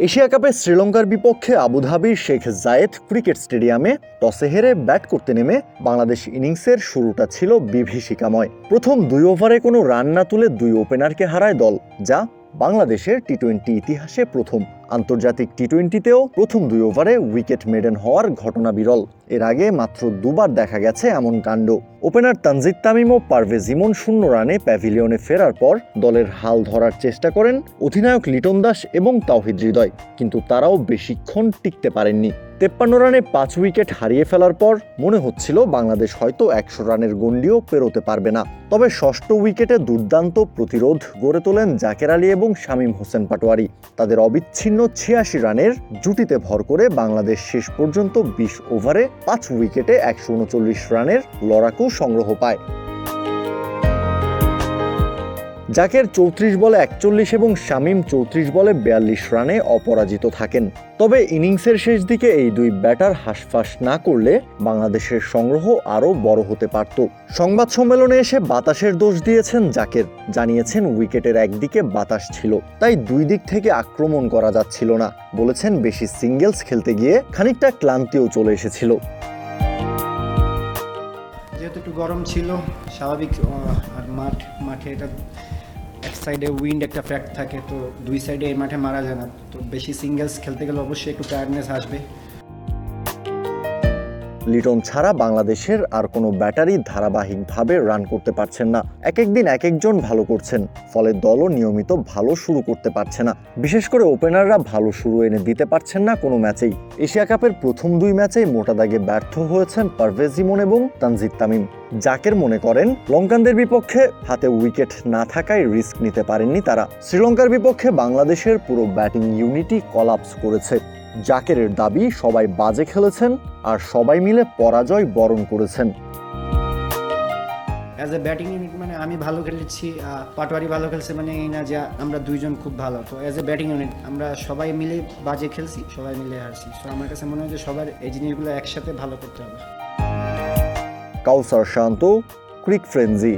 Asia কাপে শ্রীলঙ্কার বিপক্ষে আবুধাবির শেখ জায়েদ ক্রিকেট স্টেডিয়ামে টসে হেরে ব্যাট করতে নেমে বাংলাদেশ ইনিংসের শুরুটা ছিল বিভীষিকাময়। প্রথম 2 ওভারে কোনো রান না তুলে 2 ওপেনারকে হারায় দল, যা বাংলাদেশের টি-20 ইতিহাসে প্রথম। আন্তর্জাতিক টি-20তেও প্রথম 2 ওভারে উইকেট মেডেন হওয়ার ঘটনা বিরল। এর আগে মাত্র 2 বার দেখা গেছে এমন কাণ্ড। ওপেনার তানজিদ তামিম ও পারভেজ ইমন 0 রানে প্যাভিলিয়নে ফেরার পর দলের হাল ধরার চেষ্টা করেন অধিনায়ক লিটন দাস এবং তাওহিদ হৃদয়, কিন্তু তারাও বেশিক্ষণ টিকতে পারেননি। 53 রানে 5 উইকেট হারিয়ে ফেলার পর মনে হচ্ছিল বাংলাদেশ হয়তো 100 রানের গণ্ডিও পেরোতে পারবে না। তবে ষষ্ঠ উইকেটে দুর্দান্ত প্রতিরোধ গড়ে তোলেন জাকের আলী এবং শামীম হোসেন পাটোয়ারি। তাদের অবিচ্ছিন্ন 86 রানের জুটিতে ভর করে বাংলাদেশ শেষ পর্যন্ত 20 ওভারে 5 উইকেটে 139 রানের লড়াকু সংগ্রহ পায়। জাকের 34 বলে 41 এবং শামীম 34 বলে 42 রানে অপরাজিত থাকেন। তবে ইনিংসের শেষ দিকে এই 2 ব্যাটার হাঁসফাঁস না করলে বাংলাদেশের সংগ্রহ আরও বড় হতে পারত। সংবাদ সম্মেলনে এসে বাতাসের দোষ দিয়েছেন জাকের, জানিয়েছেন উইকেটের একদিকে বাতাস ছিল, তাই 2 দিক থেকে আক্রমণ করা যাচ্ছিল না। বলেছেন বেশি সিঙ্গেলস খেলতে গিয়ে খানিকটা ক্লান্তিও চলে এসেছিল। যেহেতু একটু গরম ছিল স্বাভাবিক, আর মাঠে এটা এক সাইডে উইন্ড একটা ফ্যাক্ট থাকে, তো 2 সাইডে এই মাঠে মারা যায় না, তো বেশি সিঙ্গেলস খেলতে গেলে অবশ্যই একটু টায়ার্ডনেস আসবে। লিটন ছাড়া বাংলাদেশের আর কোনো ব্যাটারি ধারাবাহিকভাবে রান করতে পারছেন না। এক একদিন এক একজন ভালো করছেন, ফলে দলও নিয়মিত ভালো শুরু করতে পারছে না। বিশেষ করে ওপেনাররা ভালো শুরু এনে দিতে পারছেন না কোনো ম্যাচেই। এশিয়া কাপের প্রথম 2 ম্যাচেই মোটা দাগে ব্যর্থ হয়েছেন পারভেজ ইমন এবং তানজিদ তামিম। জাকের মনে করেন লঙ্কানদের বিপক্ষে হাতে উইকেট না থাকায় রিস্ক নিতে পারেননি তারা। শ্রীলঙ্কার বিপক্ষে বাংলাদেশের পুরো ব্যাটিং ইউনিটই কলাপস করেছে। জাকেরের দাবি সবাই বাজে খেলেছেন আর সবাই মিলে পরাজয় বরণ করেছেন। অ্যাজ এ ব্যাটিং ইউনিট মানে আমি ভালো খেলেছি, পাটোয়ারি ভালো খেলছে, মানে এই না যে আমরা 2 জন খুব ভালো। তো অ্যাজ এ ব্যাটিং ইউনিট আমরা সবাই মিলে বাজে খেলছি, সবাই মিলে হারছি। তো আমার কাছে মনে হয় যে সবার এই জিনিসগুলো একসাথে ভালো করতে হবে। কাউসার শান্ত, ক্রিক ফ্রেঞ্জি।